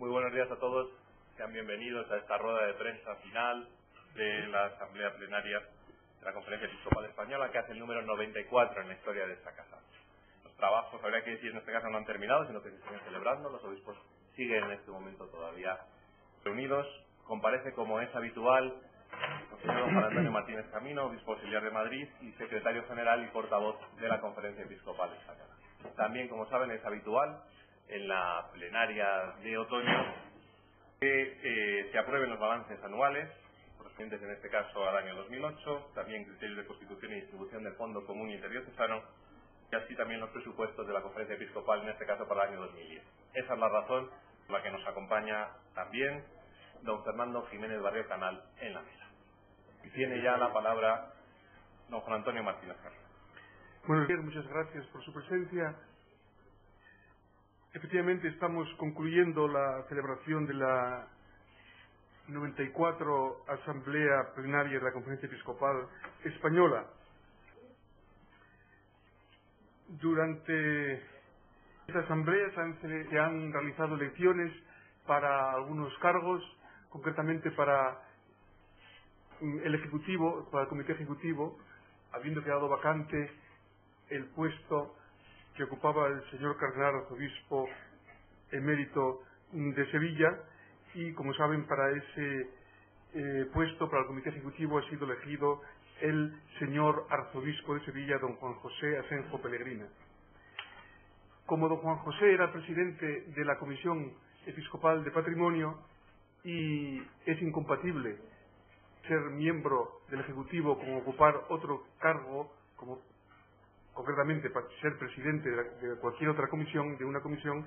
Muy buenos días a todos. Sean bienvenidos a esta rueda de prensa final de la Asamblea Plenaria de la Conferencia Episcopal Española, que hace el número 94 en la historia de esta casa. Los trabajos, habría que decir, en este caso no han terminado, sino que se siguen celebrando. Los obispos siguen en este momento todavía reunidos. Comparece, como es habitual, el señor don Juan Antonio Martínez Camino, obispo auxiliar de Madrid y secretario general y portavoz de la Conferencia Episcopal Española. También, como saben, es habitual en la plenaria de otoño que se aprueben los balances anuales, correspondientes en este caso al año 2008, también criterios de constitución y distribución del Fondo Común Interdiocesano, y así también los presupuestos de la Conferencia Episcopal, en este caso para el año 2010. Esa es la razón por la que nos acompaña también don Fernando Jiménez Barrio Canal en la mesa. Y tiene ya la palabra don Juan Antonio Martínez Camino. Buenos días, muchas gracias por su presencia. Efectivamente, estamos concluyendo la celebración de la 94 Asamblea Plenaria de la Conferencia Episcopal Española. Durante esta asamblea se han realizado elecciones para algunos cargos, concretamente para el Ejecutivo, para el Comité Ejecutivo, habiendo quedado vacante el puesto que ocupaba el señor cardenal arzobispo emérito de Sevilla, y como saben, para ese puesto, para el Comité Ejecutivo, ha sido elegido el señor arzobispo de Sevilla, don Juan José Asenjo Pellegrina. Como don Juan José era presidente de la Comisión Episcopal de Patrimonio y es incompatible ser miembro del Ejecutivo con ocupar otro cargo, como concretamente para ser presidente de cualquier otra comisión, de una comisión,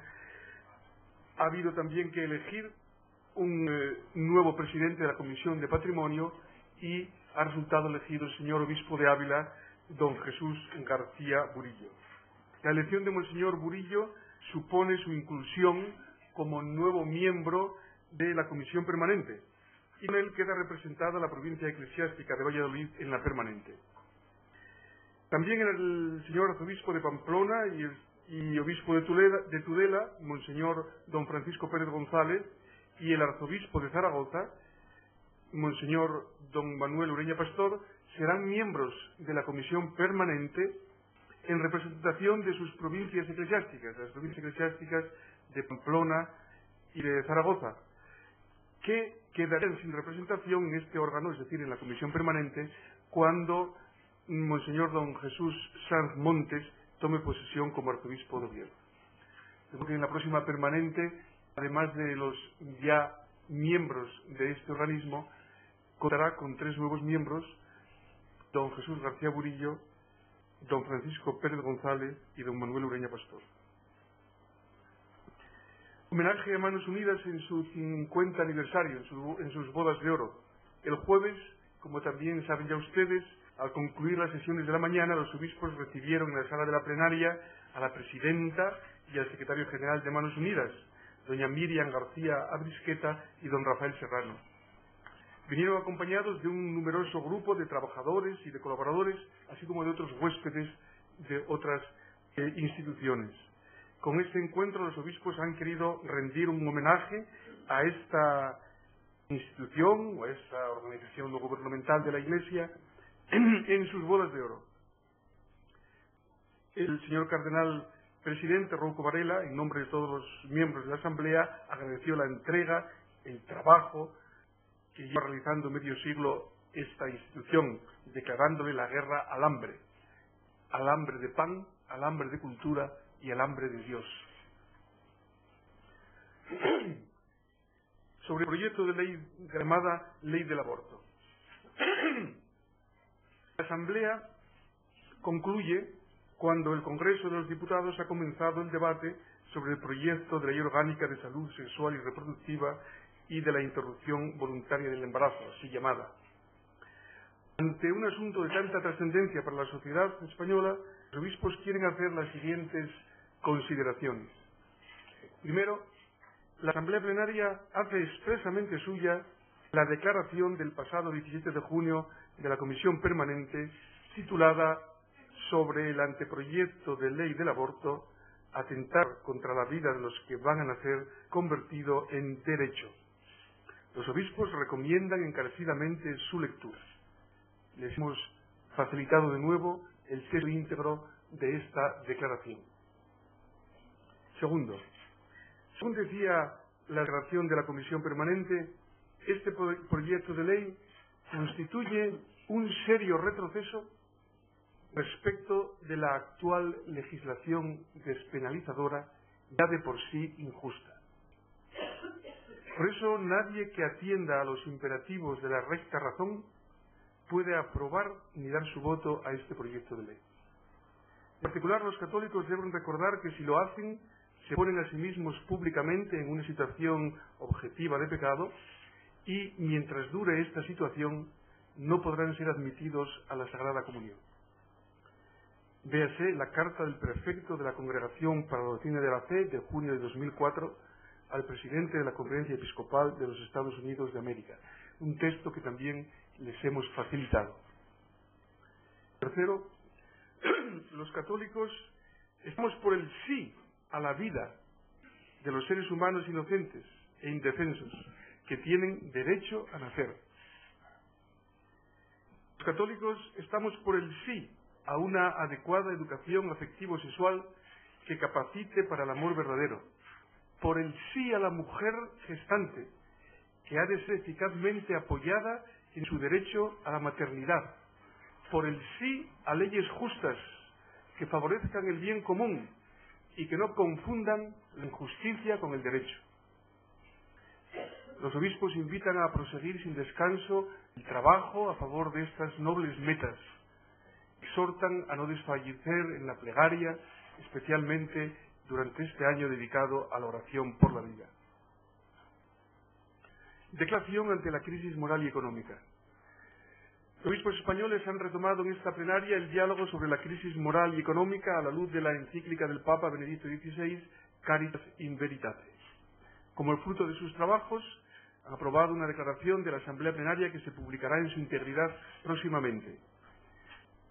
ha habido también que elegir un nuevo presidente de la Comisión de Patrimonio y ha resultado elegido el señor obispo de Ávila, don Jesús García Burillo. La elección de Monseñor Burillo supone su inclusión como nuevo miembro de la Comisión Permanente, y con él queda representada la provincia eclesiástica de Valladolid en la permanente. También el señor arzobispo de Pamplona y obispo de Tudela, Monseñor don Francisco Pérez González, y el arzobispo de Zaragoza, Monseñor don Manuel Ureña Pastor, serán miembros de la Comisión Permanente en representación de sus provincias eclesiásticas, las provincias eclesiásticas de Pamplona y de Zaragoza, que quedarán sin representación en este órgano, es decir, en la Comisión Permanente, cuando Monseñor don Jesús Sanz Montes tome posesión como arzobispo de Oviedo. Porque en la próxima permanente, además de los ya miembros de este organismo, contará con 3 nuevos miembros: don Jesús García Burillo, don Francisco Pérez González y don Manuel Ureña Pastor. Homenaje a Manos Unidas en su 50 aniversario, en sus bodas de oro. El jueves, como también saben ya ustedes, al concluir las sesiones de la mañana, los obispos recibieron en la sala de la plenaria a la presidenta y al secretario general de Manos Unidas, doña Miriam García Abrisqueta y don Rafael Serrano. Vinieron acompañados de un numeroso grupo de trabajadores y de colaboradores, así como de otros huéspedes de otras instituciones. Con este encuentro, los obispos han querido rendir un homenaje a esta institución o a esta organización no gubernamental de la Iglesia en sus bodas de oro. El señor cardenal presidente Rouco Varela, en nombre de todos los miembros de la Asamblea, agradeció la entrega, el trabajo que lleva realizando medio siglo esta institución, declarándole la guerra al hambre de pan, al hambre de cultura y al hambre de Dios. Sobre el proyecto de ley llamada Ley del Aborto. La Asamblea concluye cuando el Congreso de los Diputados ha comenzado el debate sobre el proyecto de Ley Orgánica de Salud Sexual y Reproductiva y de la Interrupción Voluntaria del Embarazo, así llamada. Ante un asunto de tanta trascendencia para la sociedad española, los obispos quieren hacer las siguientes consideraciones. Primero, la Asamblea Plenaria hace expresamente suya la declaración del pasado 17 de junio de la Comisión Permanente titulada sobre el anteproyecto de ley del aborto, atentar contra la vida de los que van a nacer, convertido en derecho. Los obispos recomiendan encarecidamente su lectura. Les hemos facilitado de nuevo el texto íntegro de esta declaración. Segundo, según decía la declaración de la Comisión Permanente, este proyecto de ley constituye un serio retroceso respecto de la actual legislación despenalizadora, ya de por sí injusta. Por eso nadie que atienda a los imperativos de la recta razón puede aprobar ni dar su voto a este proyecto de ley. En particular, los católicos deben recordar que si lo hacen, se ponen a sí mismos públicamente en una situación objetiva de pecado y, mientras dure esta situación, no podrán ser admitidos a la Sagrada Comunión. Véase la carta del prefecto de la Congregación para la Doctrina de la Fe de junio de 2004 al presidente de la Conferencia Episcopal de los Estados Unidos de América, un texto que también les hemos facilitado. Tercero, los católicos estamos por el sí a la vida de los seres humanos inocentes e indefensos que tienen derecho a nacer. Los católicos estamos por el sí a una adecuada educación afectivo-sexual que capacite para el amor verdadero, por el sí a la mujer gestante, que ha de ser eficazmente apoyada en su derecho a la maternidad, por el sí a leyes justas que favorezcan el bien común y que no confundan la injusticia con el derecho. Los obispos invitan a proseguir sin descanso el trabajo a favor de estas nobles metas. Exhortan a no desfallecer en la plegaria, especialmente durante este año dedicado a la oración por la vida. Declaración ante la crisis moral y económica. Los obispos españoles han retomado en esta plenaria el diálogo sobre la crisis moral y económica a la luz de la encíclica del Papa Benedicto XVI, Caritas in Veritate. Como el fruto de sus trabajos, han aprobado una declaración de la Asamblea Plenaria que se publicará en su integridad próximamente.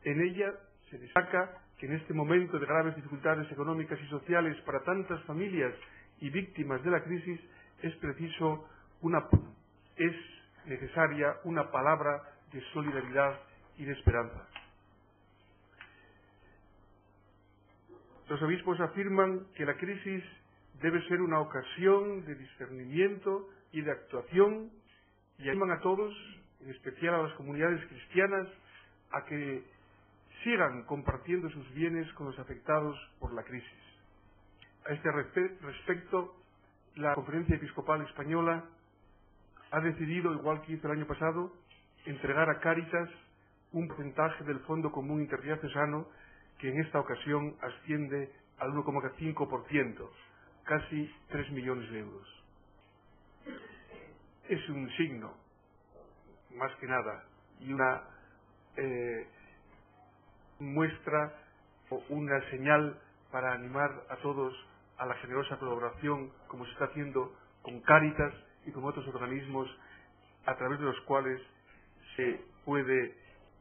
En ella se destaca que en este momento de graves dificultades económicas y sociales para tantas familias y víctimas de la crisis es necesaria una palabra de solidaridad y de esperanza. Los obispos afirman que la crisis debe ser una ocasión de discernimiento y de actuación y animan a todos, en especial a las comunidades cristianas, a que sigan compartiendo sus bienes con los afectados por la crisis. A este respecto, la Conferencia Episcopal Española ha decidido, igual que hizo el año pasado, entregar a Cáritas un porcentaje del Fondo Común Interdiocesano que en esta ocasión asciende al 1,5%, casi 3 millones de euros. Es un signo, más que nada, y una muestra o una señal para animar a todos a la generosa colaboración, como se está haciendo con Cáritas y con otros organismos a través de los cuales se puede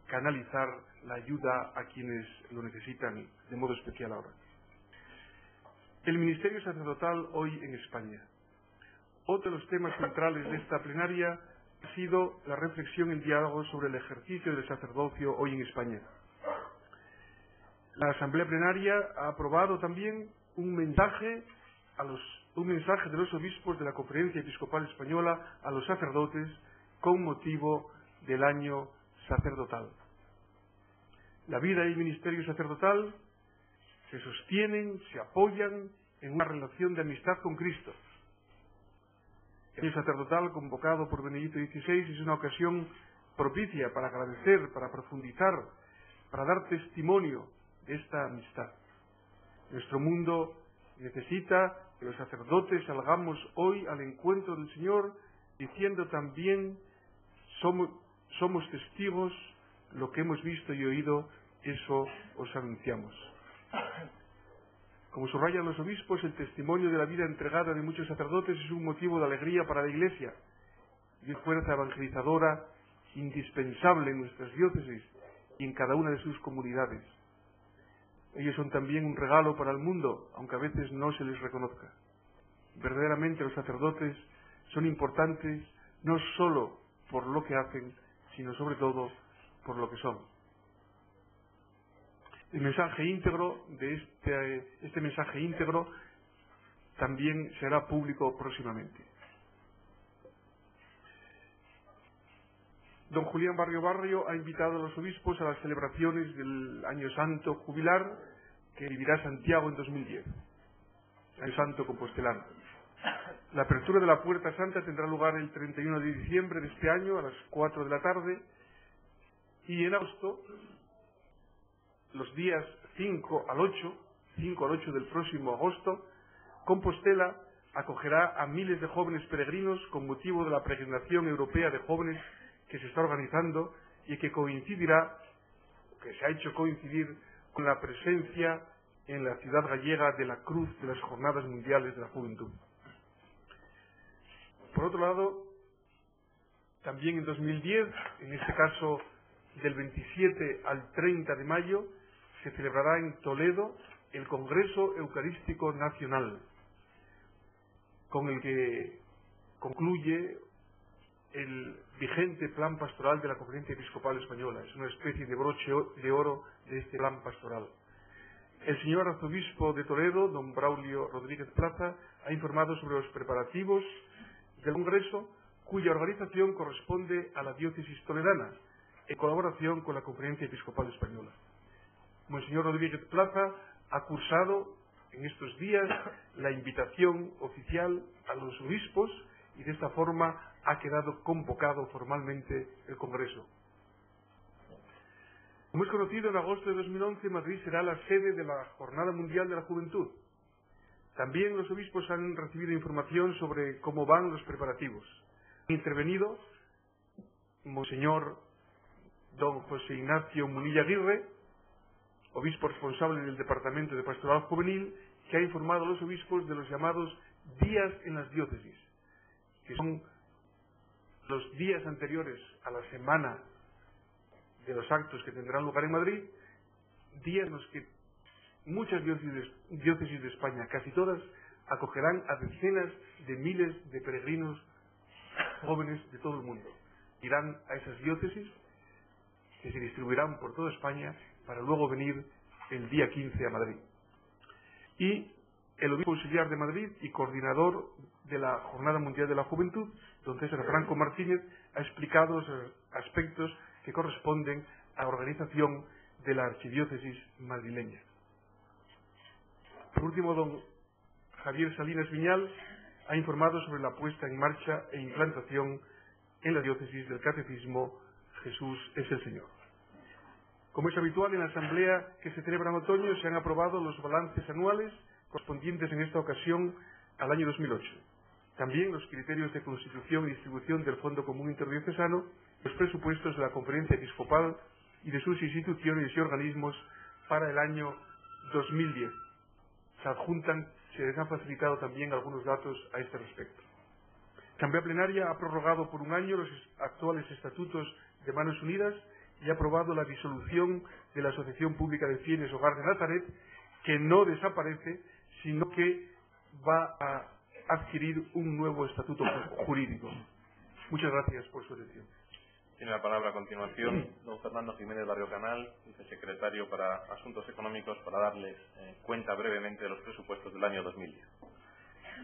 canalizar la ayuda a quienes lo necesitan de modo especial ahora. El ministerio sacerdotal hoy en España. Otro de los temas centrales de esta plenaria ha sido la reflexión en diálogo sobre el ejercicio del sacerdocio hoy en España. La Asamblea Plenaria ha aprobado también un mensaje de los obispos de la Conferencia Episcopal Española a los sacerdotes con motivo del año sacerdotal. La vida y el ministerio sacerdotal se sostienen, se apoyan en una relación de amistad con Cristo. El año sacerdotal convocado por Benedicto XVI es una ocasión propicia para agradecer, para profundizar, para dar testimonio de esta amistad. Nuestro mundo necesita que los sacerdotes salgamos hoy al encuentro del Señor diciendo también somos testigos, lo que hemos visto y oído, eso os anunciamos. Como subrayan los obispos, el testimonio de la vida entregada de muchos sacerdotes es un motivo de alegría para la Iglesia y es fuerza evangelizadora indispensable en nuestras diócesis y en cada una de sus comunidades. Ellos son también un regalo para el mundo, aunque a veces no se les reconozca. Verdaderamente los sacerdotes son importantes no solo por lo que hacen, sino sobre todo por lo que son. El mensaje íntegro de este mensaje íntegro también será público próximamente. Don Julián Barrio ha invitado a los obispos a las celebraciones del Año Santo jubilar que vivirá Santiago en 2010, Año Santo compostelano. La apertura de la Puerta Santa tendrá lugar el 31 de diciembre de este año a las 4 de la tarde y en agosto, los días 5 al 8 del próximo agosto, Compostela acogerá a miles de jóvenes peregrinos con motivo de la peregrinación europea de jóvenes que se está organizando y que se ha hecho coincidir con la presencia en la ciudad gallega de la Cruz de las Jornadas Mundiales de la Juventud. Por otro lado, también en 2010, en este caso del 27 al 30 de mayo, se celebrará en Toledo el Congreso Eucarístico Nacional, con el que concluye el vigente plan pastoral de la Conferencia Episcopal Española. Es una especie de broche de oro de este plan pastoral. El señor arzobispo de Toledo, don Braulio Rodríguez Plaza, ha informado sobre los preparativos del Congreso, cuya organización corresponde a la diócesis toledana, en colaboración con la Conferencia Episcopal Española. Monseñor Rodríguez Plaza ha cursado en estos días la invitación oficial a los obispos y de esta forma ha quedado convocado formalmente el Congreso. Como es conocido, en agosto de 2011 Madrid será la sede de la Jornada Mundial de la Juventud. También los obispos han recibido información sobre cómo van los preparativos. Ha intervenido Monseñor don José Ignacio Munilla Aguirre, obispo responsable del Departamento de Pastoral Juvenil, que ha informado a los obispos de los llamados días en las diócesis, que son los días anteriores a la semana de los actos que tendrán lugar en Madrid, días en los que muchas diócesis de España, casi todas, acogerán a decenas de miles de peregrinos jóvenes de todo el mundo. Irán a esas diócesis que se distribuirán por toda España para luego venir el día 15 a Madrid. Y el obispo auxiliar de Madrid y coordinador de la Jornada Mundial de la Juventud, don César Franco Martínez, ha explicado los aspectos que corresponden a la organización de la archidiócesis madrileña. Por último, don Javier Salinas Viñal ha informado sobre la puesta en marcha e implantación en la diócesis del Catecismo Jesús es el Señor. Como es habitual en la asamblea que se celebra en otoño, se han aprobado los balances anuales correspondientes en esta ocasión al año 2008. También los criterios de constitución y distribución del Fondo Común Interdiocesano, los presupuestos de la Conferencia Episcopal y de sus instituciones y organismos para el año 2010. Se les han facilitado también algunos datos a este respecto. La Asamblea Plenaria ha prorrogado por un año los actuales estatutos de Manos Unidas y ha aprobado la disolución de la Asociación Pública de Fieles Hogar de Nazaret, que no desaparece, sino que va a adquirir un nuevo estatuto jurídico. Muchas gracias por su atención. Tiene la palabra a continuación don Fernando Jiménez Barrio Canal, vicesecretario para Asuntos Económicos, para darles cuenta brevemente de los presupuestos del año 2010.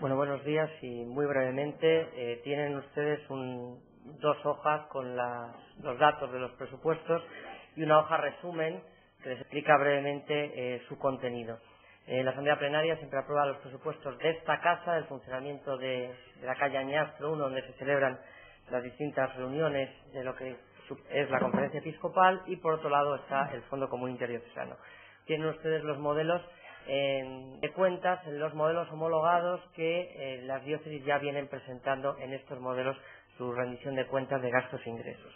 Bueno, buenos días y muy brevemente tienen ustedes dos hojas con los datos de los presupuestos y una hoja resumen que les explica brevemente su contenido. La Asamblea Plenaria siempre aprueba los presupuestos de esta casa, del funcionamiento de la calle Añastro 1, donde se celebran las distintas reuniones de lo que es la Conferencia Episcopal, y por otro lado está el Fondo Común Interdiocesano. Tienen ustedes los modelos de cuentas, los modelos homologados que las diócesis ya vienen presentando en estos modelos su rendición de cuentas de gastos e ingresos.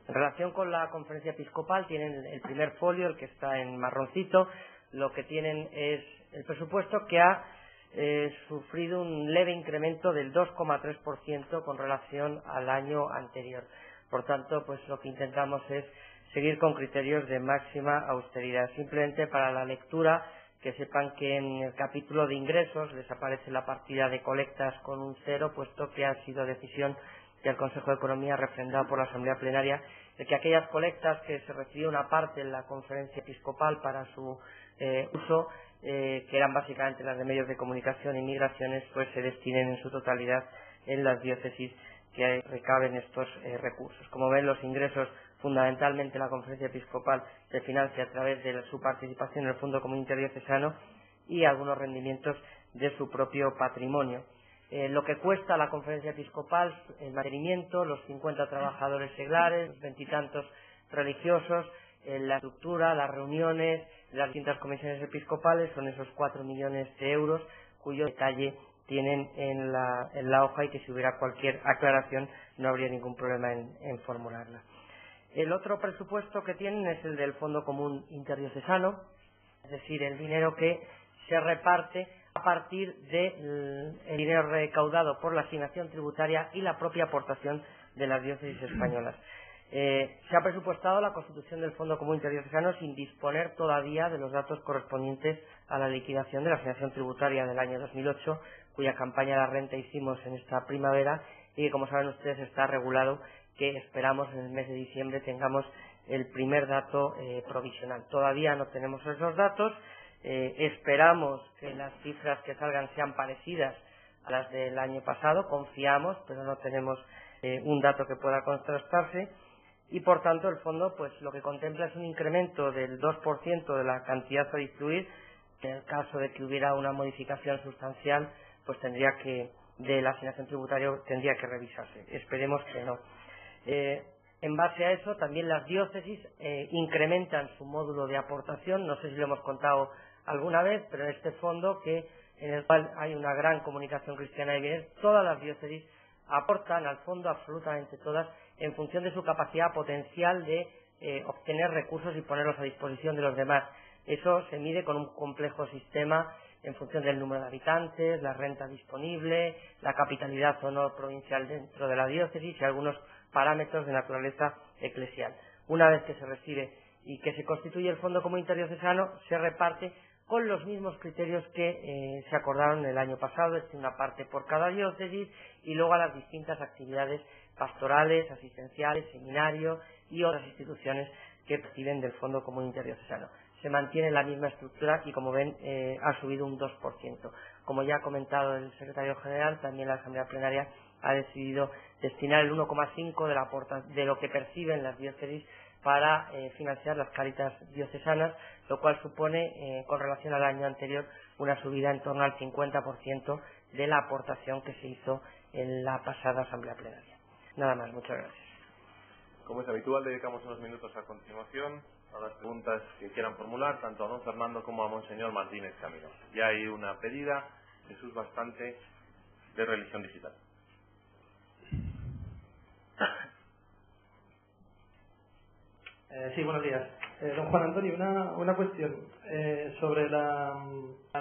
En relación con la Conferencia Episcopal, tienen el primer folio, el que está en marroncito. Lo que tienen es el presupuesto, que ha sufrido un leve incremento del 2,3% con relación al año anterior. Por tanto, pues lo que intentamos es seguir con criterios de máxima austeridad. Simplemente para la lectura, que sepan que en el capítulo de ingresos desaparece la partida de colectas con un 0, puesto que ha sido decisión del Consejo de Economía refrendada por la Asamblea Plenaria de que aquellas colectas que se recibió una parte en la conferencia episcopal para su uso, que eran básicamente las de medios de comunicación y migraciones, pues se destinen en su totalidad en las diócesis que recaben estos recursos. Como ven, los ingresos, fundamentalmente la conferencia episcopal, se financia a través de su participación en el Fondo Común Interdiocesano y algunos rendimientos de su propio patrimonio. Lo que cuesta la conferencia episcopal, el mantenimiento, los 50 trabajadores seglares, los 20 y tantos religiosos, la estructura, las reuniones, las distintas comisiones episcopales, son esos 4 millones de euros, cuyo detalle tienen en la hoja, y que si hubiera cualquier aclaración no habría ningún problema en formularla. El otro presupuesto que tienen es el del Fondo Común Interdiocesano, es decir, el dinero que se reparte a partir del dinero recaudado por la asignación tributaria y la propia aportación de las diócesis españolas. Se ha presupuestado la constitución del Fondo Común Interdiocesano sin disponer todavía de los datos correspondientes a la liquidación de la asignación tributaria del año 2008, cuya campaña de la renta hicimos en esta primavera, y que, como saben ustedes, está regulado, que esperamos en el mes de diciembre tengamos el primer dato provisional. Todavía no tenemos esos datos. Esperamos que las cifras que salgan sean parecidas a las del año pasado, confiamos, pero no tenemos un dato que pueda contrastarse, y por tanto el fondo pues lo que contempla es un incremento del 2% de la cantidad a distribuir. En el caso de que hubiera una modificación sustancial, pues de la asignación tributaria tendría que revisarse. Esperemos que no. En base a eso, también las diócesis incrementan su módulo de aportación. No sé si lo hemos contado alguna vez, pero en este fondo, en el cual hay una gran comunicación cristiana y bienes, todas las diócesis aportan al fondo, absolutamente todas, en función de su capacidad potencial de obtener recursos y ponerlos a disposición de los demás. Eso se mide con un complejo sistema en función del número de habitantes, la renta disponible, la capitalidad o no provincial dentro de la diócesis y algunos parámetros de naturaleza eclesial. Una vez que se recibe y que se constituye el Fondo Común Interdiocesano, se reparte con los mismos criterios que se acordaron el año pasado, es decir, una parte por cada diócesis, y luego a las distintas actividades pastorales, asistenciales, seminarios y otras instituciones que perciben del Fondo Común Interdiocesano. Se mantiene la misma estructura y, como ven, ha subido un 2%. Como ya ha comentado el secretario general, también la Asamblea Plenaria ha decidido destinar el 1,5% de lo que perciben las diócesis para financiar las Cáritas diocesanas, lo cual supone, con relación al año anterior, una subida en torno al 50% de la aportación que se hizo en la pasada Asamblea Plenaria. Nada más, muchas gracias. Como es habitual, dedicamos unos minutos a continuación a las preguntas que quieran formular, tanto a don Fernando como a Monseñor Martínez Camino. Ya hay una pedida, Jesús Bastante, de Religión Digital. Sí, buenos días. Don Juan Antonio, una cuestión sobre la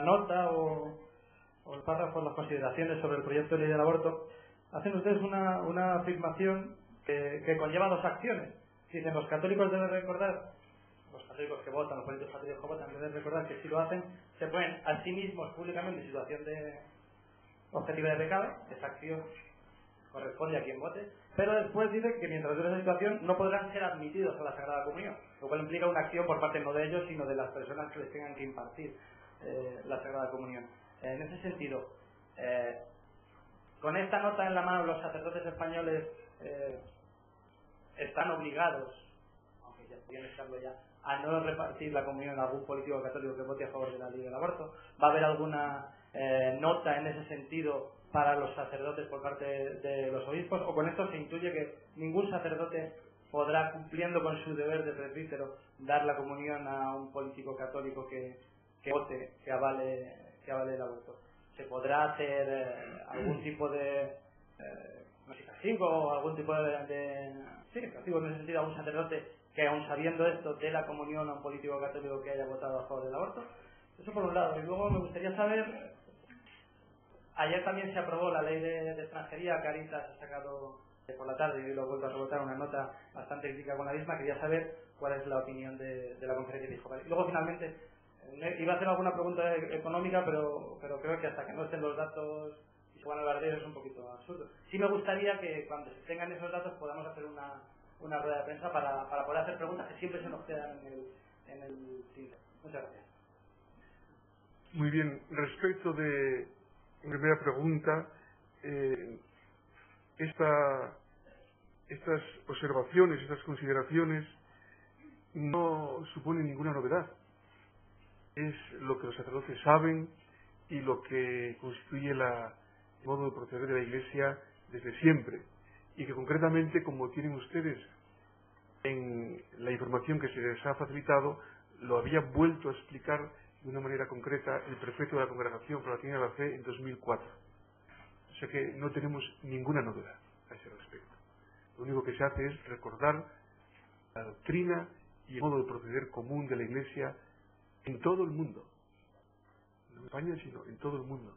nota o el párrafo, las consideraciones sobre el proyecto de ley del aborto. Hacen ustedes una afirmación que conlleva dos acciones. Dicen, los católicos deben recordar, los católicos que votan, los políticos católicos que votan, deben recordar que si lo hacen, se ponen a sí mismos públicamente en situación de objetiva de pecado. Esa acción corresponde a quien vote, pero después dice que mientras dure esa situación no podrán ser admitidos a la Sagrada Comunión, lo cual implica una acción por parte no de ellos, sino de las personas que les tengan que impartir la Sagrada Comunión. En ese sentido, con esta nota en la mano, los sacerdotes españoles están obligados, aunque ya podrían estarlo ya, a no repartir la comunión a algún político católico que vote a favor de la ley del aborto. ¿Va a haber alguna nota en ese sentido para los sacerdotes por parte de los obispos? ¿O con esto se intuye que ningún sacerdote podrá, cumpliendo con su deber de presbítero, dar la comunión a un político católico que vote, que avale el aborto? ¿Se podrá hacer algún tipo de castigo o algún tipo de castigo en ese sentido a un sacerdote que, aun sabiendo esto, dé la comunión a un político católico que haya votado a favor del aborto? Eso por un lado. Y luego me gustaría saber, ayer también se aprobó la ley de extranjería. Cáritas ha sacado por la tarde y lo he vuelto a rebotar una nota bastante crítica con la misma. Quería saber cuál es la opinión de la conferencia episcopal. Y luego, finalmente, iba a hacer alguna pregunta económica, pero creo que hasta que no estén los datos y se van a hablar de ellos es un poquito absurdo. Sí me gustaría que cuando se tengan esos datos podamos hacer una rueda de prensa para poder hacer preguntas que siempre se nos quedan en el tintero. Muchas gracias. Muy bien. Respecto de la primera pregunta, estas observaciones, estas consideraciones no suponen ninguna novedad. Es lo que los sacerdotes saben y lo que constituye el modo de proceder de la Iglesia desde siempre, y que concretamente, como tienen ustedes en la información que se les ha facilitado, lo había vuelto a explicar de una manera concreta el prefecto de la Congregación para la Doctrina de la Fe en 2004. O sea que no tenemos ninguna novedad a ese respecto. Lo único que se hace es recordar la doctrina y el modo de proceder común de la Iglesia en todo el mundo. No en España, sino en todo el mundo.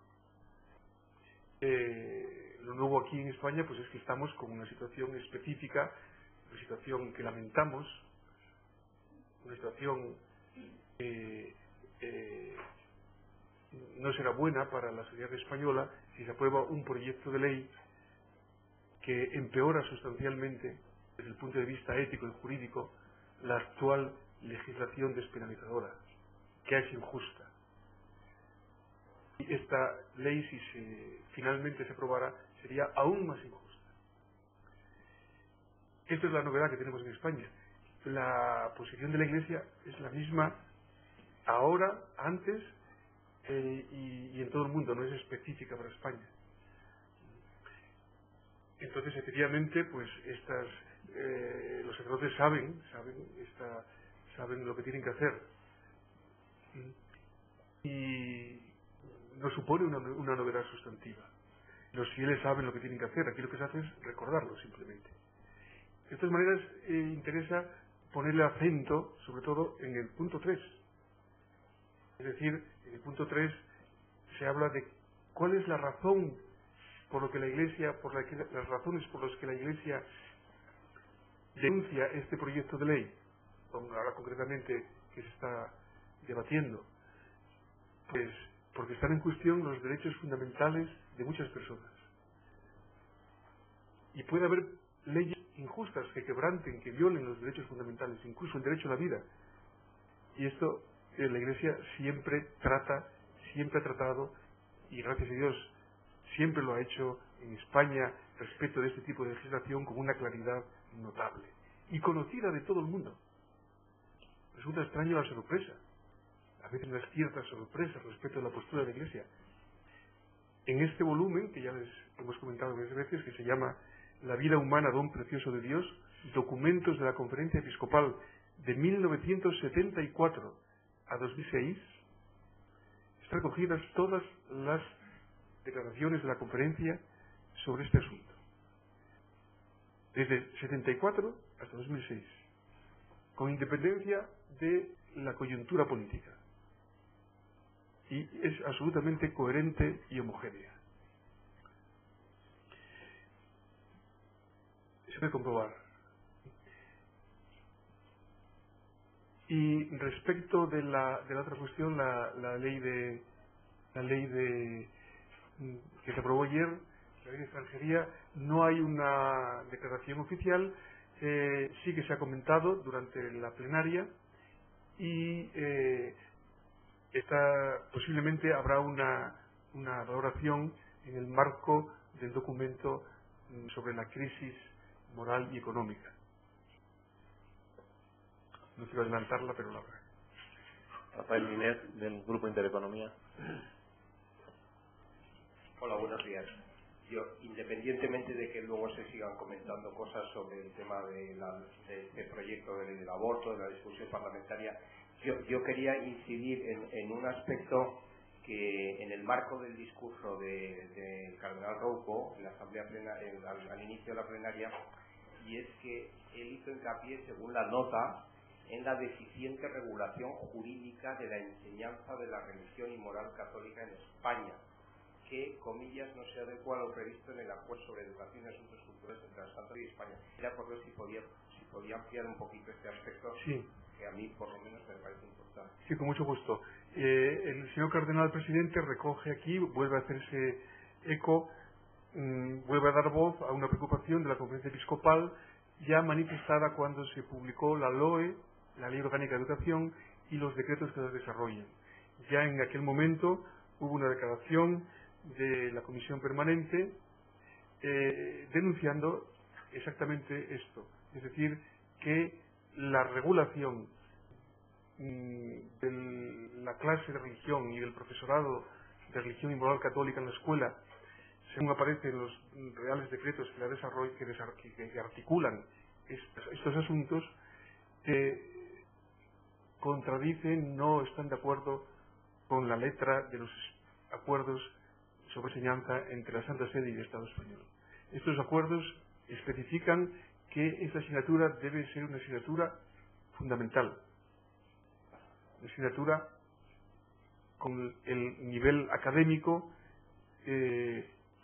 Lo nuevo aquí en España pues es que estamos con una situación específica, una situación que lamentamos, una situación que no será buena para la sociedad española si se aprueba un proyecto de ley que empeora sustancialmente desde el punto de vista ético y jurídico la actual legislación despenalizadora, que es injusta. Y esta ley, si finalmente se aprobara, sería aún más injusta. Esta es la novedad que tenemos en España. La posición de la Iglesia es la misma ahora, antes y en todo el mundo, no es específica para España. Entonces, efectivamente, pues los sacerdotes saben lo que tienen que hacer. Y no supone una novedad sustantiva. Los fieles saben lo que tienen que hacer. Aquí lo que se hace es recordarlo simplemente. De todas maneras, interesa ponerle acento, sobre todo, en el punto 3. Es decir, en el punto 3 se habla de cuál es la razón por lo que la Iglesia, las razones por las que la Iglesia denuncia este proyecto de ley, ahora concretamente que se está debatiendo. Pues porque están en cuestión los derechos fundamentales de muchas personas. Y puede haber leyes injustas que quebranten, que violen los derechos fundamentales, incluso el derecho a la vida. Y esto la Iglesia siempre ha tratado, y gracias a Dios siempre lo ha hecho en España respecto de este tipo de legislación con una claridad notable y conocida de todo el mundo. Resulta extraño la sorpresa, a veces una cierta sorpresa respecto a la postura de la Iglesia. En este volumen, que ya les hemos comentado varias veces, que se llama La vida humana, don precioso de Dios, documentos de la Conferencia Episcopal de 1974 a 2006, están recogidas todas las declaraciones de la conferencia sobre este asunto, desde 74 hasta 2006, con independencia de la coyuntura política, y es absolutamente coherente y homogénea. Se puede comprobar. Y respecto de la otra cuestión, la ley que se aprobó ayer, la ley de extranjería, no hay una declaración oficial, sí que se ha comentado durante la plenaria y posiblemente habrá una valoración en el marco del documento sobre la crisis moral y económica. No quiero adelantarla, pero la habrá. Rafael Miner, del Grupo Intereconomía. Hola, buenos días. Yo, independientemente de que luego se sigan comentando cosas sobre el tema de este proyecto del aborto, de la discusión parlamentaria, yo quería incidir en un aspecto que en el marco del discurso del cardenal Rouco en la asamblea al inicio de la plenaria, y es que él hizo hincapié, según la nota, en la deficiente regulación jurídica de la enseñanza de la religión y moral católica en España, que, comillas, no se adecua a lo previsto en el Acuerdo sobre Educación y Asuntos Culturales entre Santander y España. Era por ver si podía ampliar un poquito este aspecto, sí, que a mí por lo menos me parece importante. Sí, con mucho gusto. El señor cardenal presidente recoge aquí, vuelve a hacerse eco, vuelve a dar voz a una preocupación de la Conferencia Episcopal ya manifestada cuando se publicó la LOE, la Ley Orgánica de Educación, y los decretos que los desarrollan. Ya en aquel momento hubo una declaración de la Comisión Permanente denunciando exactamente esto, es decir, que la regulación de la clase de religión y del profesorado de religión y moral católica en la escuela, según aparece en los reales decretos que la desarrollan, que articulan estos asuntos, contradicen, no están de acuerdo con la letra de los acuerdos sobre enseñanza entre la Santa Sede y el Estado español. Estos acuerdos especifican que esta asignatura debe ser una asignatura fundamental, una asignatura con el nivel académico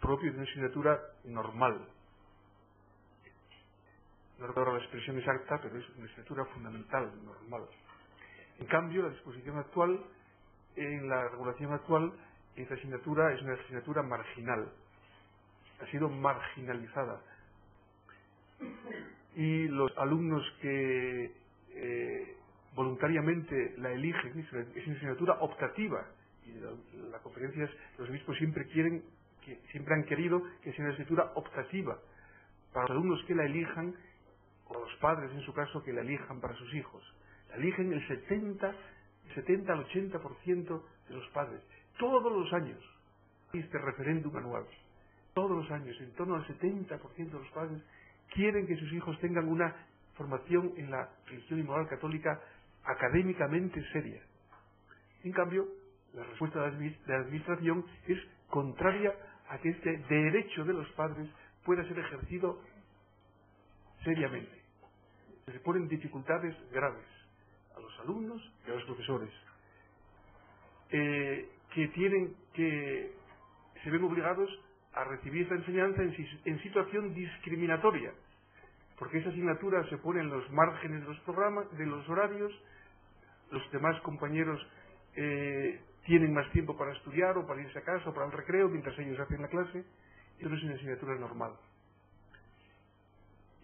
propio de una asignatura normal. No recuerdo la expresión exacta, pero es una asignatura fundamental, normal. En cambio, la disposición actual, en la regulación actual, esta asignatura es una asignatura marginal. Ha sido marginalizada. Y los alumnos que voluntariamente la eligen, es una asignatura optativa. Y las conferencias, los obispos siempre han querido que sea una asignatura optativa para los alumnos que la elijan, o los padres en su caso que la elijan para sus hijos. La eligen el 70 al 80% de los padres, todos los años. Este referéndum anual, todos los años, en torno al 70% de los padres quieren que sus hijos tengan una formación en la religión y moral católica académicamente seria. En cambio, la respuesta de la Administración es contraria a que este derecho de los padres pueda ser ejercido seriamente. Se ponen dificultades graves a los alumnos y a los profesores, que se ven obligados a recibir esta enseñanza en situación discriminatoria, porque esa asignatura se pone en los márgenes de los programas, de los horarios. Los demás compañeros tienen más tiempo para estudiar o para irse a casa o para el recreo mientras ellos hacen la clase. Eso es una asignatura normal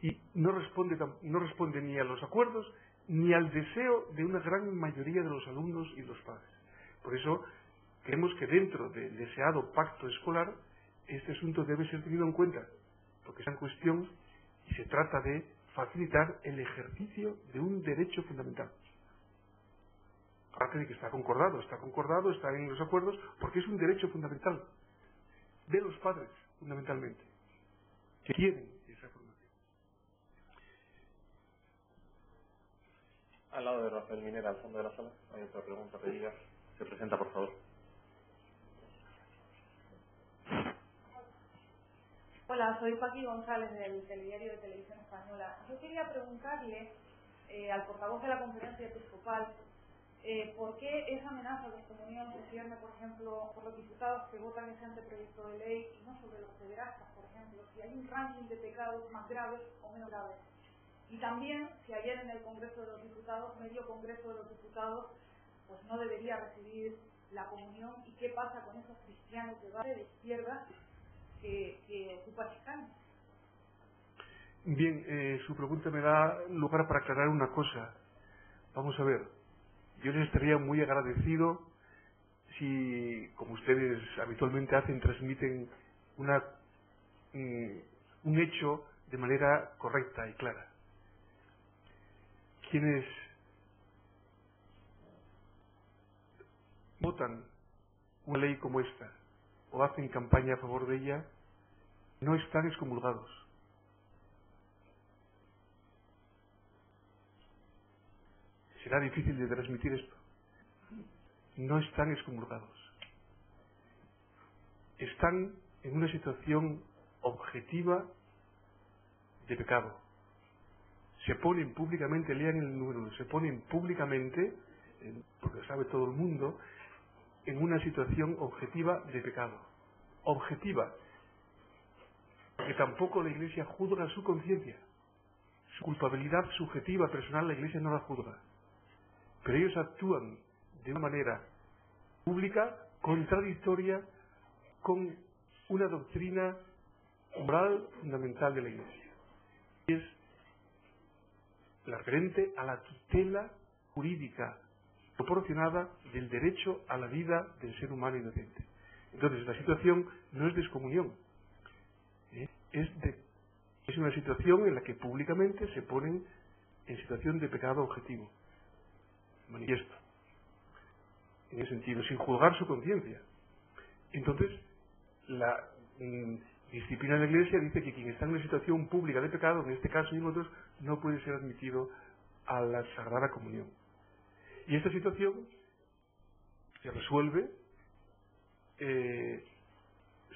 y no responde ni a los acuerdos ni al deseo de una gran mayoría de los alumnos y de los padres. Por eso creemos que dentro del deseado pacto escolar este asunto debe ser tenido en cuenta, porque está en cuestión y se trata de facilitar el ejercicio de un derecho fundamental. Aparte de que está concordado, está en los acuerdos, porque es un derecho fundamental de los padres, fundamentalmente, que quieren esa formación. Al lado de Rafael Minera, al fondo de la sala, hay otra pregunta pedida. Se presenta, por favor. Hola, soy Paqui González del Telediario de Televisión Española. Yo quería preguntarle al portavoz de la Conferencia Episcopal por qué esa amenaza de excomunión se cierne, por ejemplo, por los diputados que votan ese anteproyecto de ley y no sobre los pederastas, por ejemplo, si hay un ranking de pecados más graves o menos graves. Y también, si ayer en el Congreso de los Diputados, medio Congreso de los Diputados, pues no debería recibir la comunión, y qué pasa con esos cristianos de base de izquierda que ocupan escaños. Bien, su pregunta me da lugar para aclarar una cosa. Vamos a ver, yo les estaría muy agradecido si, como ustedes habitualmente hacen, transmiten un hecho de manera correcta y clara. Quienes votan una ley como esta o hacen campaña a favor de ella no están excomulgados. Será difícil de transmitir esto. No están excomulgados. Están en una situación objetiva de pecado. Se ponen públicamente, lean el número, se ponen públicamente, porque lo sabe todo el mundo, en una situación objetiva de pecado. objetiva, porque tampoco la Iglesia juzga su conciencia. Su culpabilidad subjetiva, personal, la Iglesia no la juzga. Pero ellos actúan de una manera pública, contradictoria con una doctrina moral fundamental de la Iglesia. Y es la referente a la tutela jurídica proporcionada del derecho a la vida del ser humano inocente. Entonces, la situación no es de excomunión, es una situación en la que públicamente se ponen en situación de pecado objetivo, manifiesto, en ese sentido, sin juzgar su conciencia. Entonces, la disciplina de la Iglesia dice que quien está en una situación pública de pecado, en este caso y en otros, no puede ser admitido a la Sagrada Comunión. Y esta situación se resuelve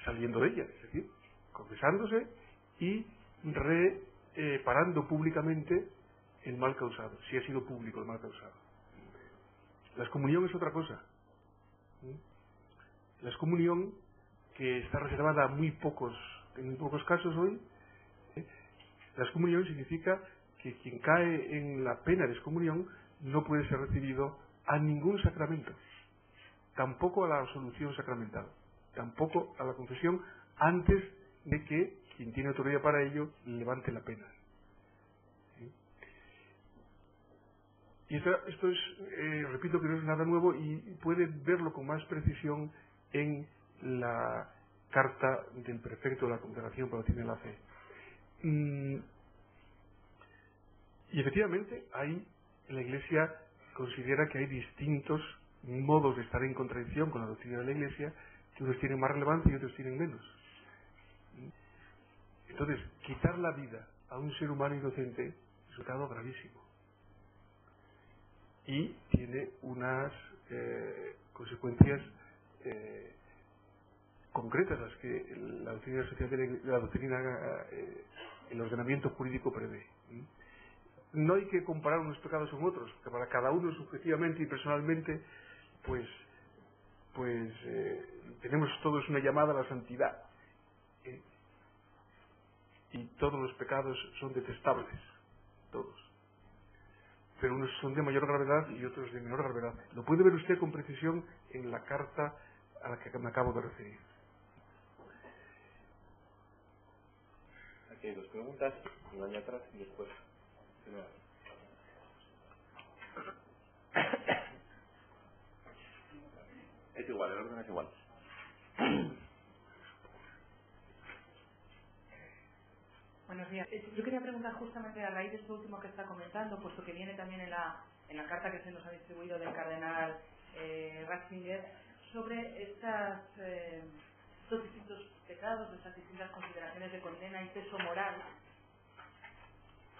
saliendo de ella, es decir, confesándose y reparando públicamente el mal causado, si ha sido público el mal causado. La excomunión es otra cosa. La excomunión, que está reservada a en muy pocos casos hoy, la excomunión significa que quien cae en la pena de excomunión no puede ser recibido a ningún sacramento, tampoco a la absolución sacramental, tampoco a la confesión, antes de que quien tiene autoridad para ello levante la pena. Y esto es, repito que no es nada nuevo y puede verlo con más precisión en la carta del prefecto de la Congregación para la Doctrina de la Fe. Y efectivamente, la Iglesia considera que hay distintos modos de estar en contradicción con la doctrina de la Iglesia, que unos tienen más relevancia y otros tienen menos. Entonces, quitar la vida a un ser humano inocente es un pecado gravísimo. Y tiene unas consecuencias concretas, las que la doctrina social el ordenamiento jurídico prevé. No hay que comparar unos pecados con otros, porque para cada uno subjetivamente y personalmente, pues tenemos todos una llamada a la santidad. Y todos los pecados son detestables, todos. Pero unos son de mayor gravedad y otros de menor gravedad. Lo puede ver usted con precisión en la carta a la que me acabo de referir. Aquí hay dos preguntas, una allá atrás y después. Es igual, el orden es igual. Buenos días. Yo quería preguntar justamente a raíz de esto último que está comentando, puesto que viene también en la carta que se nos ha distribuido del cardenal Ratzinger, sobre estos distintos pecados, estas distintas consideraciones de condena y peso moral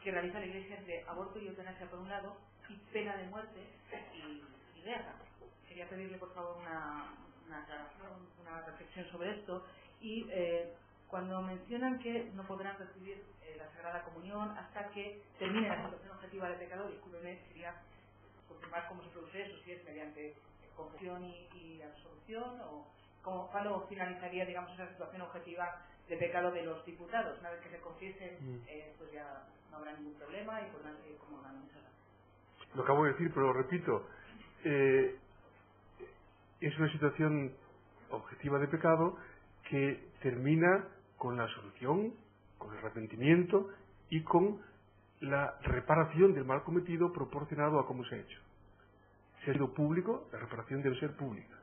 que realiza la Iglesia entre aborto y eutanasia por un lado y pena de muerte y guerra. Quería pedirle por favor una aclaración, una reflexión sobre esto y cuando mencionan que no podrán recibir la Sagrada Comunión hasta que termine la situación objetiva del pecado, discúlpeme, quería confirmar cómo se produce eso, si es mediante confesión y absolución o cuándo finalizaría, digamos, esa situación objetiva de pecado de los diputados. Una vez que se confiesen, pues ya no habrá ningún problema y podrán seguir como una misa. Lo acabo de decir, pero lo repito, es una situación objetiva de pecado que termina con la absolución, con el arrepentimiento y con la reparación del mal cometido proporcionado a cómo se ha hecho. Si ha sido público, la reparación debe ser pública.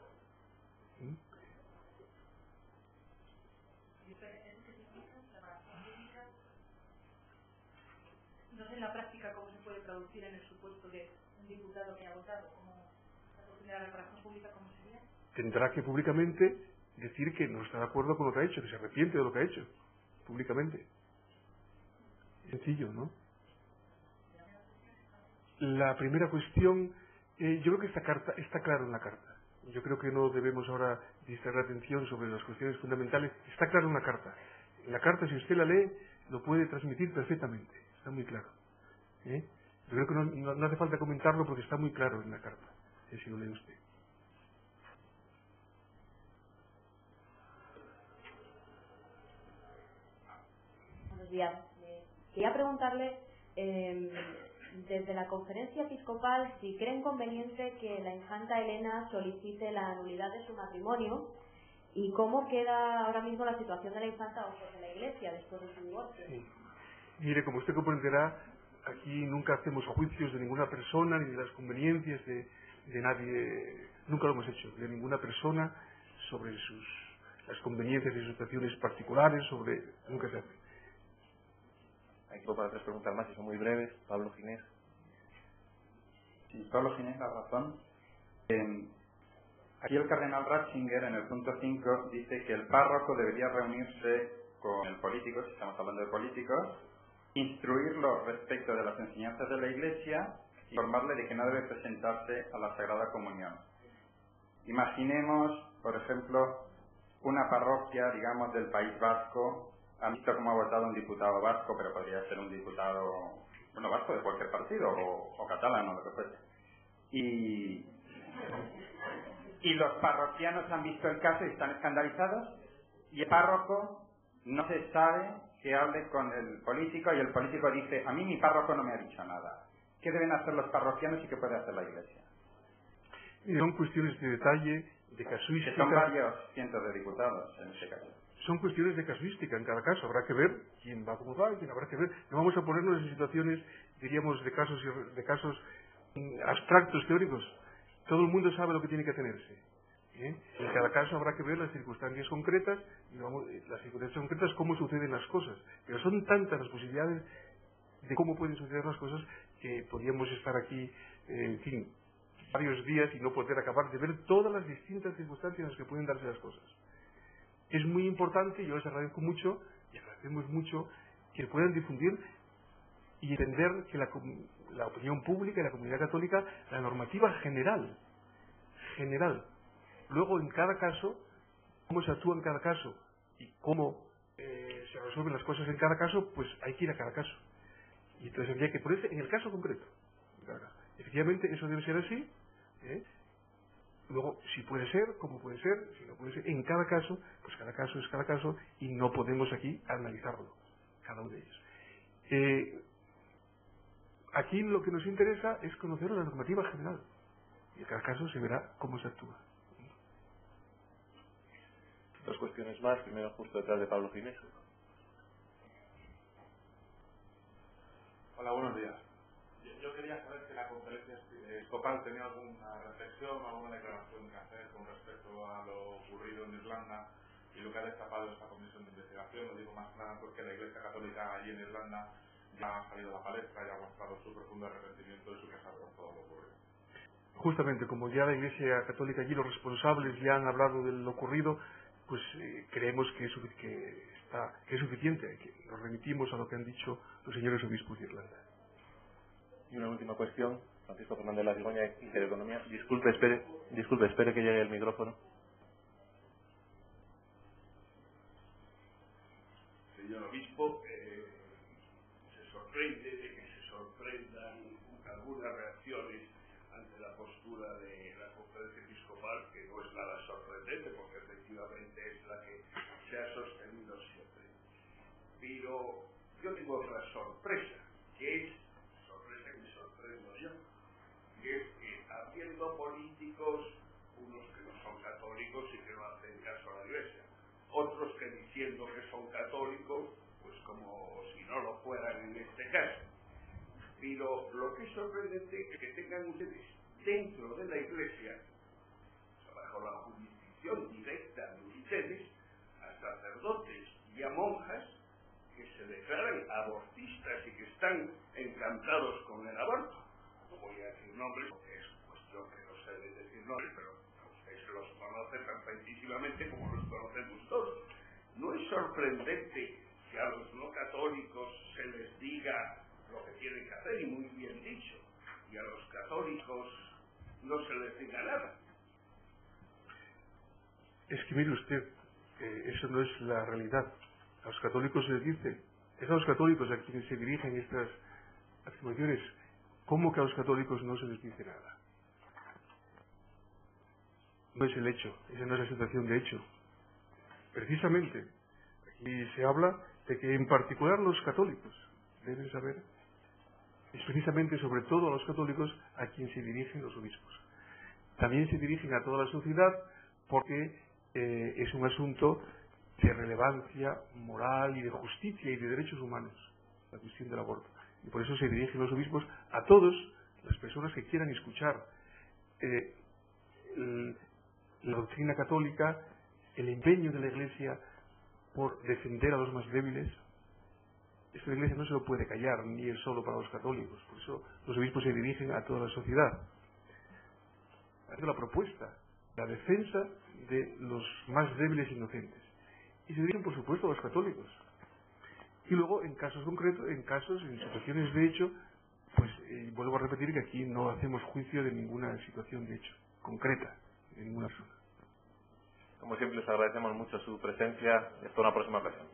No sé en la práctica cómo se puede traducir en el supuesto de un diputado que ha votado, como la doctrina de la reparación pública, ¿cómo sería? Tendrá que públicamente decir que no está de acuerdo con lo que ha hecho, que se arrepiente de lo que ha hecho, públicamente. Sencillo, ¿no? La primera cuestión, yo creo que esta carta está claro en la carta. Yo creo que no debemos ahora distraer la atención sobre las cuestiones fundamentales. Está claro en la carta. En la carta, si usted la lee, lo puede transmitir perfectamente. Está muy claro. Yo creo que no hace falta comentarlo porque está muy claro en la carta, si lo lee usted. días. Quería preguntarle, desde la conferencia episcopal, si creen conveniente que la infanta Elena solicite la nulidad de su matrimonio y cómo queda ahora mismo la situación de la infanta en la Iglesia después de su divorcio. Sí. Mire, como usted comprenderá, aquí nunca hacemos juicios de ninguna persona ni de las conveniencias de nadie, nunca lo hemos hecho, de ninguna persona sobre las conveniencias y situaciones particulares, nunca se hace. Hay tiempo para 3 preguntas más y son muy breves. Pablo Ginés. Sí, Pablo Ginés, La Razón. Aquí el cardenal Ratzinger, en el punto 5, dice que el párroco debería reunirse con el político, si estamos hablando de políticos, instruirlo respecto de las enseñanzas de la Iglesia y informarle de que no debe presentarse a la Sagrada Comunión. Imaginemos, por ejemplo, una parroquia, digamos, del País Vasco. Han visto cómo ha votado un diputado vasco, pero podría ser un diputado, vasco de cualquier partido, o catalán, o lo que fuese. Y los parroquianos han visto el caso y están escandalizados, y el párroco no se sabe que hable con el político, y el político dice, a mí mi párroco no me ha dicho nada. ¿Qué deben hacer los parroquianos y qué puede hacer la Iglesia? Y son cuestiones de detalle, de casuística. Que son varios cientos de diputados en este caso. Son cuestiones de casuística en cada caso. Habrá que ver quién va como va, quién habrá que ver. No vamos a ponernos en situaciones, diríamos, de casos abstractos, teóricos. Todo el mundo sabe lo que tiene que tenerse. En cada caso habrá que ver las circunstancias concretas, cómo suceden las cosas. Pero son tantas las posibilidades de cómo pueden suceder las cosas que podríamos estar aquí, varios días y no poder acabar de ver todas las distintas circunstancias en las que pueden darse las cosas. Es muy importante, yo les agradezco mucho, y agradecemos mucho, que puedan difundir y entender que la opinión pública y la comunidad católica, la normativa general. Luego, en cada caso, cómo se actúa en cada caso y cómo se resuelven las cosas en cada caso, pues hay que ir a cada caso. Y entonces habría que ponerse en el caso concreto. Efectivamente, eso debe ser así. Luego, si puede ser, cómo puede ser, si no puede ser, en cada caso, pues cada caso es cada caso y no podemos aquí analizarlo, cada uno de ellos. Aquí lo que nos interesa es conocer la normativa general y en cada caso se verá cómo se actúa. 2 cuestiones más, primero justo detrás de Pablo Ginés. Hola, buenos días. Yo quería saber si la conferencia episcopal tenía alguna reflexión, alguna declaración que hacer con respecto a lo ocurrido en Irlanda y lo que ha destapado esta comisión de investigación. Lo digo más nada porque la Iglesia Católica allí en Irlanda ya ha salido a la palestra y ha mostrado su profundo arrepentimiento de su casado con todo lo ocurrido. Justamente, como ya la Iglesia Católica allí, los responsables ya han hablado de lo ocurrido, pues creemos que es suficiente, que nos remitimos a lo que han dicho los señores obispos de Irlanda. Y una última cuestión, Francisco Fernández de la Rigoña, Intereconomía. Disculpe, espere que llegue el micrófono. Señor obispo, se sorprende de que se sorprendan algunas reacciones ante la postura de la conferencia episcopal, que no es nada sorprendente porque efectivamente es la que se ha sostenido siempre. Pero yo tengo otra sorpresa, que es que habiendo políticos, unos que no son católicos y que no hacen caso a la Iglesia, otros que diciendo que son católicos, pues como si no lo fueran en este caso. Pero lo que es sorprendente es que tengan ustedes dentro de la Iglesia, bajo la jurisdicción directa de ustedes, a sacerdotes y a monjas que se declaran abortistas y que están encantados con el aborto. No voy a decir nombres porque es cuestión que no sé de decir nombres, pero ustedes los conocen perfectísimamente como los conocemos todos. ¿No es sorprendente que a los no católicos se les diga lo que tienen que hacer, y muy bien dicho, y a los católicos no se les diga nada? Es que mire usted, eso no es la realidad. A los católicos se les dice, es a los católicos a quienes se dirigen estas afirmaciones. ¿Cómo que a los católicos no se les dice nada? No es el hecho, esa no es la situación de hecho. Precisamente, aquí se habla de que en particular los católicos deben saber, es precisamente sobre todo a los católicos a quien se dirigen los obispos. También se dirigen a toda la sociedad porque es un asunto de relevancia moral y de justicia y de derechos humanos, la cuestión del aborto. Y por eso se dirigen los obispos a todas las personas que quieran escuchar la doctrina católica, el empeño de la Iglesia por defender a los más débiles. Esto la Iglesia no se lo puede callar, ni es solo para los católicos. Por eso los obispos se dirigen a toda la sociedad. Haciendo la propuesta, la defensa de los más débiles e inocentes. Y se dirigen, por supuesto, a los católicos. Y luego, en casos concretos, en situaciones de hecho, pues vuelvo a repetir que aquí no hacemos juicio de ninguna situación de hecho concreta, de ninguna persona. Como siempre, les agradecemos mucho su presencia y hasta una próxima ocasión.